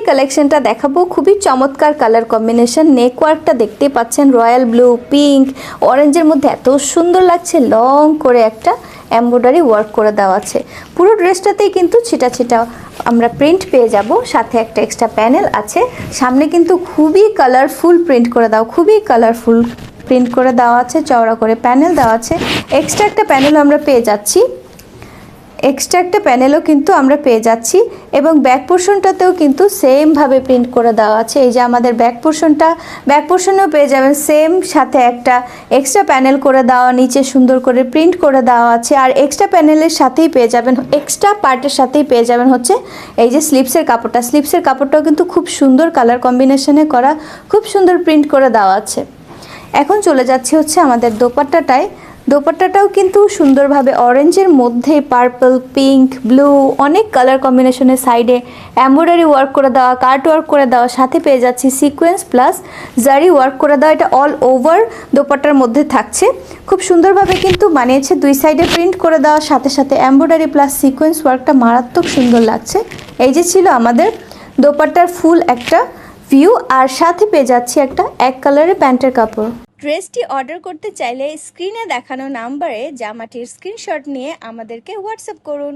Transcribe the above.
কালেকশনটা দেখাবো, খুবই চমৎকার কালার কম্বিনেশন। নেকওয়ার্কটা দেখতেই পাচ্ছেন, রয়্যাল ব্লু, পিঙ্ক, অরেঞ্জের মধ্যে এত সুন্দর লাগছে। লং করে একটা এমব্রয়ডারি ওয়ার্ক করে দেওয়া আছে। পুরো ড্রেসটাতেই কিন্তু ছিটা ছিটা আমরা প্রিন্ট পেয়ে যাব, সাথে একটা এক্সট্রা প্যানেল আছে। সামনে কিন্তু খুবই কালারফুল প্রিন্ট করে দাও, খুবই কালারফুল প্রিন্ট করে দেওয়া আছে, চওড়া করে প্যানেল দেওয়া আছে। এক্সট্রা একটা প্যানেলও আমরা পেয়ে যাচ্ছি, এবং ব্যাক পোর্শনটাতেও কিন্তু সেমভাবে প্রিন্ট করে দেওয়া আছে। এই যে আমাদের ব্যাক পোর্শনেও পেয়ে যাবেন সেম, সাথে একটা এক্সট্রা প্যানেল করে দেওয়া, নিচে সুন্দর করে প্রিন্ট করে দেওয়া আছে। আর এক্সট্রা প্যানেলের সাথেই পেয়ে যাবেন, এক্সট্রা পার্টের সাথেই পেয়ে যাবেন হচ্ছে এই যে স্লিপসের কাপড়টাও কিন্তু খুব সুন্দর কালার কম্বিনেশনে করা, খুব সুন্দর প্রিন্ট করে দেওয়া আছে। এখন চলে যাচ্ছে হচ্ছে আমাদের দোপাট্টাটাও কিন্তু সুন্দরভাবে অরেঞ্জের মধ্যে পার্পল, পিঙ্ক, ব্লু, অনেক কালার কম্বিনেশনের সাইডে এমব্রয়ডারি ওয়ার্ক করে দেওয়া, কাট ওয়ার্ক করে দেওয়া, সাথে পেয়ে যাচ্ছি সিকোয়েন্স প্লাস জারি ওয়ার্ক করে দেওয়া। এটা অল ওভার দোপাট্টার মধ্যে থাকছে, খুব সুন্দরভাবে কিন্তু বানিয়েছে। দুই সাইডে প্রিন্ট করে দেওয়ার সাথে সাথে এমব্রয়ডারি প্লাস সিকোয়েন্স ওয়ার্কটা মারাত্মক সুন্দর লাগছে। এই যে ছিল আমাদের দোপাট্টার ফুল একটা ভিউ, আর সাথে পেয়ে যাচ্ছি একটা এক কালারের প্যান্টের কাপড়। ড্রেসটি অর্ডার করতে চাইলে স্ক্রিনে দেখানো নাম্বারে জামাটির স্ক্রিনশট নিয়ে আমাদেরকে হোয়াটসঅ্যাপ করুন।